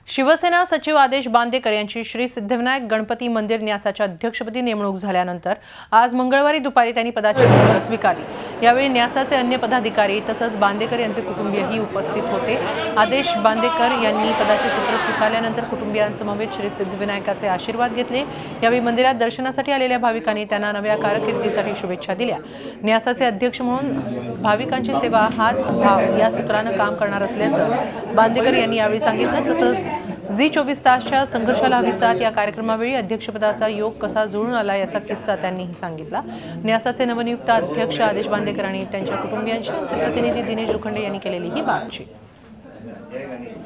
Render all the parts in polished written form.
शिवसेना सचिव आदेश बांदेकर यांची श्री सिद्धिविनायक गणपती मंदिर न्यासाच्या अध्यक्षपदी नेमणूक झाल्यानंतर आज मंगळवारी दुपारी त्यांनी पदाची सूत्रे स्वीकारली। यावेळी न्यासाचे अन्य पदाधिकारी तसंच बांदेकर यांचे कुटुंबीयही उपस्थित होते। आदेश बांदेकर यांनी पदाची सूत्रे स्वीकारल्यानंतर कुटुंबियांसमवेत श्री सिद्धिविनायकाचे आशीर्वाद घेतले। यावेळी मंदिरात दर्शनासाठी आलेल्या भाविकांनी त्यांना नव्या कारकिर्दीसाठी शुभेच्छा दिल्या। न्यासाचे अध्यक्ष म्हणून भाविकांची सेवा हाच भाव या सूत्राने काम करणार असल्याचं बांदेकर यांनी यावेळी सांगितलं। तसंच जी24 तासच्या संघर्षाला हवी साथ या कार्यक्रमावेळी अध्यक्षपदाचा योग कसा जुळून आला याचा किस्सा त्यांनीही सांगितला। न्यासाचे नवनियुक्त अध्यक्ष आदेश बांदेकर आणि त्यांच्या कुटुंबियांशी आमचे प्रतिनिधी दिनेश दुखंडे यांनी केलेली ही बातचीत।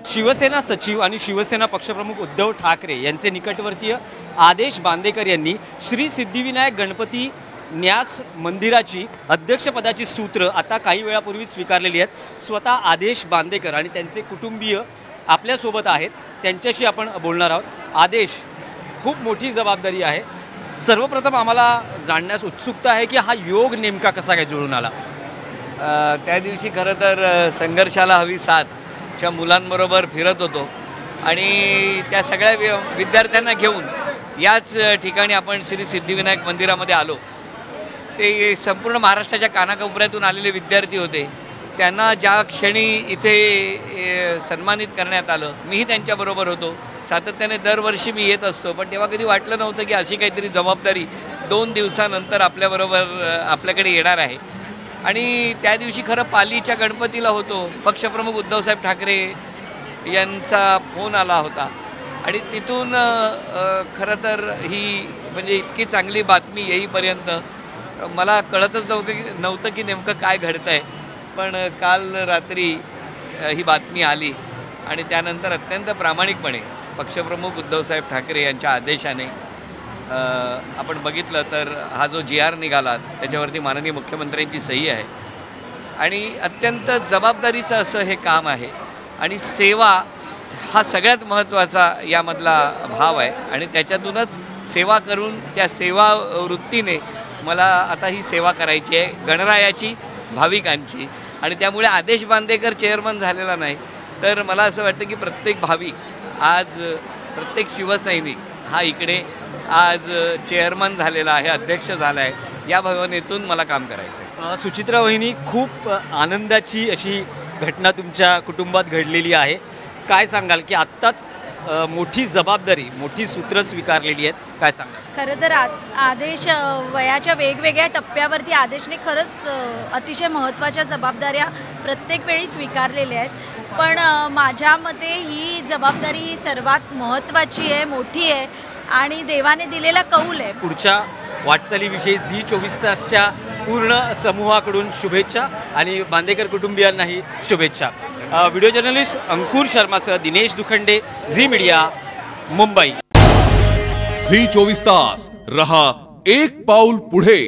शिवसेना सचिव आणि शिवसेना पक्षप्रमुख उद्धव ठाकरे यांचे निकटवर्तीय आदेश बांदेकर यांनी श्री सिद्धिविनायक गणपती न्यास मंदिराची अध्यक्षपदाची सूत्र आता काही वेळापूर्वी स्वीकारलेली आहेत। स्वतः आदेश बांदेकर आणि त्यांचे कुटुंबीय आपल्या सोबत आहेत, त्यांच्याशी आपण बोलणार आहोत। आदेश, खूप मोठी जबाबदारी आहे। सर्वप्रथम आम्हाला जाणण्यास उत्सुकता आहे की हा योग नेमका कसा काय जुळून आला? त्या दिवशी खरं तर संघर्षाला हवी साथच्या मुलांबरोबर फिरत होतो आणि त्या सगळ्या विद्यार्थ्यांना घेऊन याच ठिकाणी आपण श्री सिद्धिविनायक मंदिरामध्ये आलो। ते संपूर्ण महाराष्ट्राच्या कानाकोपऱ्यातून आलेले विद्यार्थी होते। त्यांना ज्या क्षणी इथे सन्मानित करण्यात आलं, मीही त्यांच्याबरोबर होतो। सातत्याने दरवर्षी मी येत असतो, पण तेव्हा कधी वाटलं नव्हतं की अशी काहीतरी जबाबदारी 2 दिवसानंतर आपल्याकडे येणार आहे। आणि त्या दिवशी खरं पालीच्या गणपतीला होतो, पक्षप्रमुख उद्धवसाहेब ठाकरे यांचा फोन आला होता आणि तिथून खरं तर ही म्हणजे इतकी चांगली बातमी येईपर्यंत मला कळतच नव्हतं की नेमकं काय घडतं आहे। पण काल रात्री ही बातमी आली आणि त्यानंतर अत्यंत प्रामाणिकपणे पक्षप्रमुख उद्धवसाहेब ठाकरे यांच्या आदेशाने आपण बघितलं तर हा जो GR निघाला त्याच्यावरती माननीय मुख्यमंत्र्यांची सही आहे आणि अत्यंत जबाबदारीचं असं हे काम आहे आणि सेवा हा सगळ्यात महत्त्वाचा यामधला भाव आहे आणि त्याच्यातूनच सेवा करून त्या सेवा वृत्तीने मला आता ही सेवा करायची आहे गणरायाची, भाविकांची। आणि त्यामुळे आदेश बांदेकर चेअरमन झालेला नाही तर मला असं वाटतं की प्रत्येक भाविक आज, प्रत्येक शिवसैनिक हा इकडे आज चेअरमन झालेला आहे, अध्यक्ष झाला आहे। या भावनेतून मला काम करायचं आहे। सुचित्रा वहिनी, खूप आनंदाची अशी घटना तुमच्या कुटुंबात घडलेली आहे। काय सांगाल की आत्ताच मोठी जबाबदारी, मोठी सूत्र स्वीकारलेली आहेत, काय सांगाल? खरं तर आदेश वयाच्या वेगवेगळ्या टप्प्यावरती आदेशने खरंच अतिशय महत्त्वाच्या जबाबदाऱ्या प्रत्येक वेळी स्वीकारलेल्या आहेत। पण माझ्या मते ही जबाबदारी सर्वात महत्त्वाची आहे, मोठी आहे आणि देवाने दिलेला कौल आहे। पुढच्या वाटचालीविषयी जी24 तासच्या पूर्ण समूहाकडून शुभेच्छा आणि बांदेकर कुटुंबियांनाही शुभेच्छा। व्हिडिओ जर्नलिस्ट अंकुर शर्मासह दिनेश दुखंडे, झी मीडिया, मुंबई। जी24 तास रहा एक पाऊल पुढे।